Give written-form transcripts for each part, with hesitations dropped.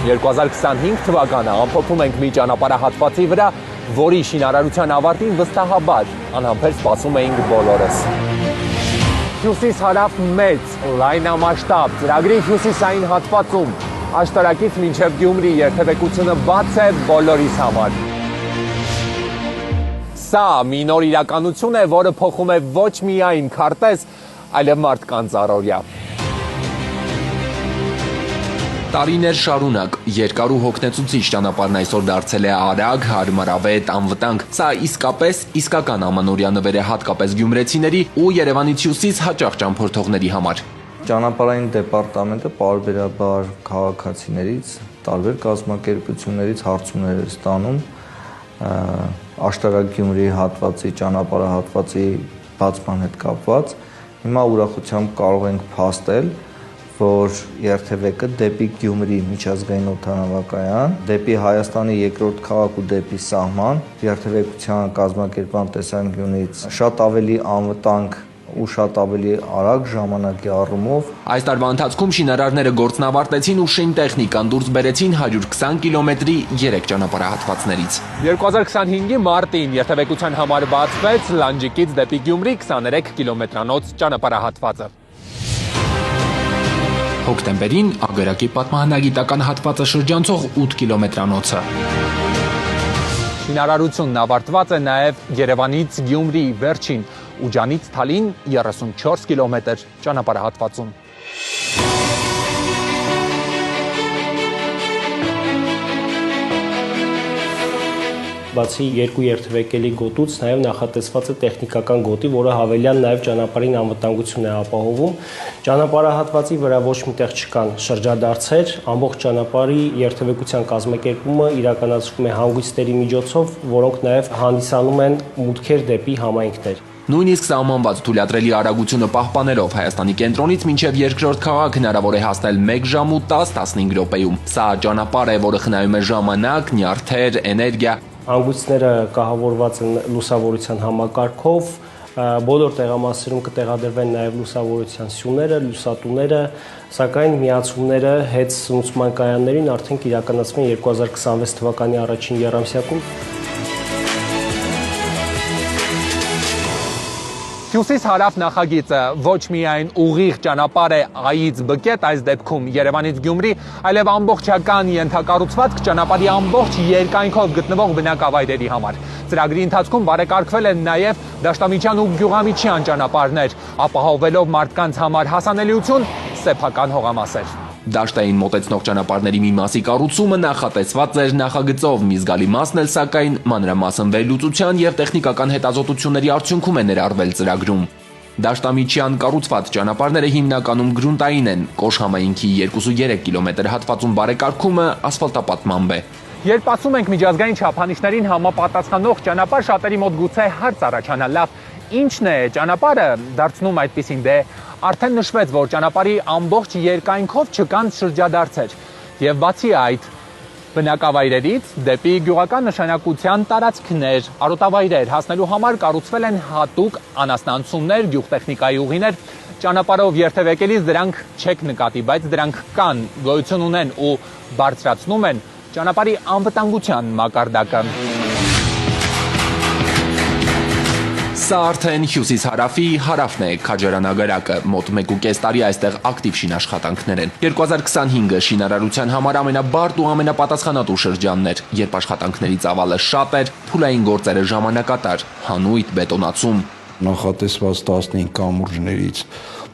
2025 թվականը ամփոփում ենք մի ճանապարհահատվածի վրա, որի շինարարության ավարտին վստահաբար անհամբեր սպասում էինք բոլորս։ Հյուսիս-հարավ մեծ, լայնամասշտաբ ծրագրի հյուսիսային հատվածում Աշտարակից մինչև Գյումրի երթևեկությունը բաց է բոլորիս համար։ Սա մի նոր իրականություն է, որը փոխում է ոչ միայն քարտեզ, այլև մարդկանց առօրյա։ Տարիներ շարունակ երկար ու հոգնեցուցիչ ճանապարհն այսօր դարձել է արագ, հարմարավետ, անվտանգ։ Սա իսկապես իսկական ամանորյա նվեր է հատկապես գյումրեցիների ու Երևանից հյուսիս հաճախ ճամփորդողների համար։ Ճանապարհային դեպարտամենտը պարբերաբար քաղաքացիներից, տարբեր կազմակերպություններից հարցումներ է ստանում Աշտարակ-Գյումրի հատվածի ճանապարհահատվածի բացման հետ կապված։ Հիմա ուրախությամբ կարող ենք փաստել, որ երթևեկը դեպի Գյումրի միջազգային օդանավակայան, դեպի Հայաստանի երկրորդ քաղաք ու դեպի սահման երթևեկության կազմակերպման տեսանկյունից շատ ավելի անվտանգ ու շատ ավելի արագ ժամանակի առումով։ Այս տարվա ընթացքում շինարարները գործն ավարտեցին ու շին տեխնիկան դուրս բերեցին 120 կիլոմետրի 3 ճանապարհահատվածներից։ 2025-ի մարտին երթևեկության համար բացվեց Լանջիկից դեպի Գյումրի 23 կիլոմետրանոց ճանապարհահատվածը։ Հոկտեմբերին Ագարակի պատմահնագիտական հատվածը շրջանցող 8 կիլոմետրանոցը։ Շինարարությունն ավարտված է նաև Երևանից Գյումրի վերջին Ուջանից Թալին 34 կիլոմետր ճանապարհահատվածում։ Բացի երկու երթևեկելի գոտուց նաև նախատեսված է տեխնիկական գոտի, որը հավելյալ նաև ճանապարհին անվտանգություն է ապահովում։ Ճանապարհահատվածի վրա ոչ միտեղ չկան շրջադարձեր, ամբողջ ճանապարհի երթևեկության կազմակերպումը իրականացվում է հանգույցների միջոցով, որոնք նաև հանդիսանում են մուտքեր դեպի համայնքներ։ Նույնիսկ սահմանված թույլատրելի արագությունը պահպանելով Հայաստանի կենտրոնից մինչև երկրորդ քաղաք հնարավոր է հասնել 1 ժամ ու 10-15 րոպեում։ Սա ճանապարհ է, որը խնայում է ժամանակ, նյարդեր, էներգիա։ Հանգույցները կահավորված են լուսավորության համակարգով, բոլոր տեղամասերում կտեղադրվեն նաև լուսավորության սյուները, լուսատուները, սակայն միացումները հետ սնուցման կայաններին արդեն կիրականացվեն 2026 թվականի առաջին եռամսյակում։ Հյուսիս-հարավ նախագիծը ոչ միայն ուղիղ ճանապարհ է Ա-ից Բ այս դեպքում Երևանից Գյումրի, այլև ամբողջական ենթակառուցվածք ճանապարհի ամբողջ երկայնքով գտնվող բնակավայրերի համար։ Ծրագրի ընթացքում բարեկարգվել են նաև դաշտամիջյան ու գյուղամիջյան ճանապարհներ, ապահովելով մարդկանց համար հասանելիություն սեփական հողամասեր։ Դաշտային մոտեցնող ճանապարհների մի մասի կառուցումը նախատեսված էր նախագծով, մի զգալի մասն էլ սակայն մանրամասն վերլուծության եւ տեխնիկական հետազոտությունների արդյունքում է ներառվել ծրագրում։ Դաշտամիջյան կառուցված ճանապարհները հիմնականում գրունտային են, Կոշ համայնքի 2-3 կիլոմետր հատվածում բարեկարգումը ասֆալտապատմամբ է։ Երբ ասում ենք միջազգային չափանիշներին համապատասխանող ճանապարհ, շատերի մոտ գուցե հարց առաջանա, լավ, ինչն է ճանապարհը դարձնում այդպիսին, դե արդեն նշվեց, որ ճանապարհի ամբողջ երկայնքով չկան շրջադարձեր, եւ բացի այդ բնակավայրերից դեպի գյուղական նշանակության տարածքներ, արոտավայրեր հասնելու համար կառուցվել են հատուկ անասնանցումներ, գյուղտեխնիկայի ուղիներ, ճանապարհով երթևեկելիս դրանք չեք նկատի, բայց դրանք կան, գոյություն ունեն ու բարձրացնում են ճանապարհի անվտանգության մակարդակը։ Սա արդեն հյուսիս-հարավի հարավն է, Քաջարան-Ագարակը, մոտ 1.5 տարի այստեղ ակտիվ շինաշխատանքներ են։ 2025-ը շինարարության համար ամենաբարդ ու ամենապատասխանատու շրջանն էր, երբ աշխատանքների ծավալը շատ էր, փուլային գործերը ժամանակատար, հանույթ, բետոնացում։ Նախատեսված 15 կամուրջներից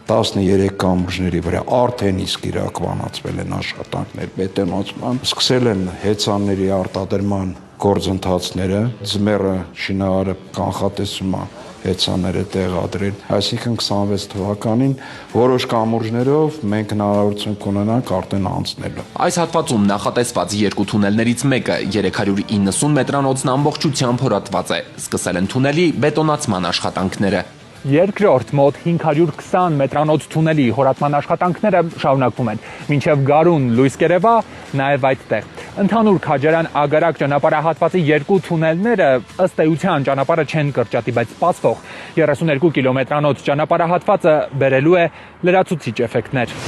13 կամուրջների վրա արդեն իսկ իրականացվել են աշխատանքներ բետոնացման, սկսել են հեծանների արտադրման գործընթացները, ձմեռը շինարարը կանխատեսում է հեծանները տեղադրել, այսինքն 26 թվականին որոշ կամուրջներով մենք հնարավորություն կունենանք արդեն անցնելու։ Այս հատվածում նախատեսված երկու թունելներից մեկը 390 մետրանոցն ամբողջությամբ հորատված է, սկսել են թունելի բետոնացման աշխատանքները։ Երկրորդ մոտ 520 մետրանոց թունելի հորատման աշխատանքները շարունակվում են, մինչև Գարուն լույս կերևա նաև այդտեղ։ Ընդհանուր Քաջարան-Ագարակ ճանապարհահատվածի երկու թունելները ըստ էության ճանապարհը չեն կրճատի, բայց սպասվող 32 կիլոմետրանոց ճանապարհահատվածը բերելու է լրացուցիչ էֆեկտներ։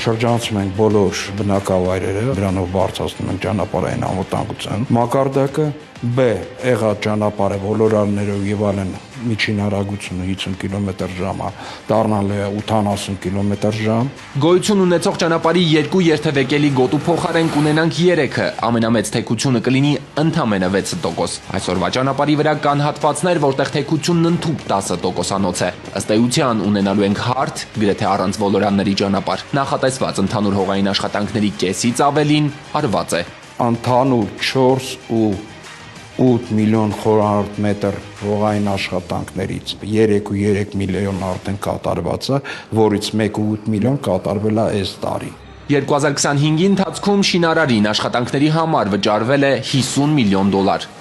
Շրջանցում ենք բոլոր բնակավայրերը, դրանով բարձրացնում ենք ճանապարհային անվտանգության մակարդակը, B. եղած ճանապարհը ոլորալներով եւ այլն միջին հեռագությունը 50 կմ/ժ դառնալ է 80 կմ/ժ։ Գոյություն ունեցող ճանապարհի երկու երթևեկելի գոտու փոխարեն կունենանք 3-ը, ամենամեծ թեքությունը կլինի ընդամենը 6%։ Այսօրվա ճանապարհի վրա կան հատվածներ, որտեղ թեքությունն ընդհուպ 10%-անոց է։ Ըստ էության ունենալու ենք հարթ, գրեթե առանց ոլորանների ճանապարհ։ Նախատեսված ընդհանուր հողային աշխատանքների կեսից ավելին արված է։ Ընդհանուր 4.8 միլիոն խորհարդ մետր հողային աշխատանքներից 3.3 միլիոն արդեն կատարված է, որից 1.8 միլիոն կատարվել է այս տարի։ 2025-ի ընթացքում շինարարին աշխատանքների համար վճարվել է $50 միլիոն։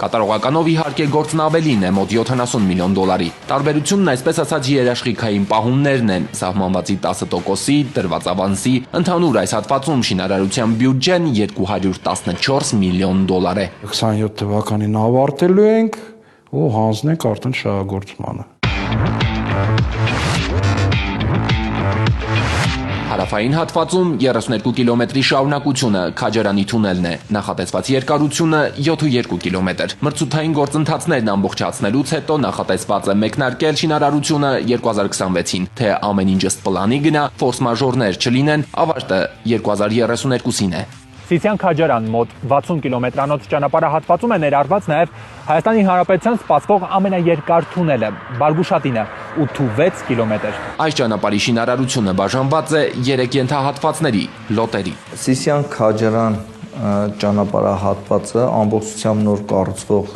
Կատարողականով իհարկե գործն ավելին է, մոտ $70 միլիոն։ Տարբերությունն այսպես ասած երաշխիքային պահումներն են, սահմանվածի 10%-ի տրված ավանսի, ընդհանուր այս հատվածում շինարարության բյուջեն $214 միլիոն է։ 27 թվականին ավարտելու ենք ու հանձնենք արդեն շահագործմանը։ Հարավային հատվածում 32 կիլոմետրի շարունակությունը Քաջարանի թունելն է, նախատեսված երկարությունը 7.2 կիլոմետր։ Մրցութային գործընթացներն ամբողջացնելուց հետո նախատեսված է մեկնարկել շինարարությունը 2026-ին, թե ամեն ինչ ըստ պլանի գնա, ֆորս մաժորներ չլինեն, ավարտը 2032-ին է։ Սիսիան-Քաջարան մոտ 60 կիլոմետրանոց ճանապարհահատվածում է ներառված նաև Հայաստանի Հանրապետության սպասվող ամենաերկար թունելը՝ Բարգուշատինը, 8.6 կիլոմետր։ Այս ճանապարհի շինարարությունը բաժանված է 3 ենթահատվածների՝ լոտերի։ Սիսիան-Քաջարան ճանապարհահատվածը ամբողջությամբ նոր կառուցվող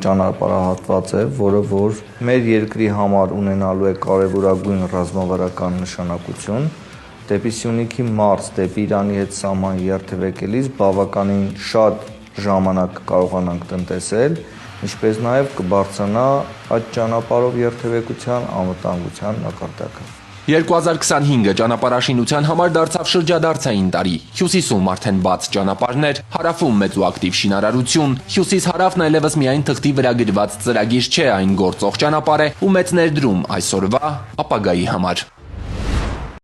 ճանապարհահատված է, որը որ մեր երկրի համար ունենալու է կարևորագույն ռազմավարական նշանակություն։ Դեպի Սյունիքի մարզ, դեպի Իրանի հետ սահման երթևեկելիս բավականին շատ ժամանակ կարողանանք տնտեսել, ինչպես նաև կբարձրանա այդ ճանապարհով երթևեկության անվտանգության մակարդակը։ 2025-ը ճանապարհաշինության համար դարձավ շրջադարձային տարի։ Հյուսիսում արդեն բաց ճանապարհներ, հարավում մեծ ու ակտիվ շինարարություն, հյուսիս-հարավն այլևս միայն թղթի վրա գրված ծրագիր չէ, այն գործող ճանապարհ է ու մեծ ներդրում այսօրվա ապագայի համար։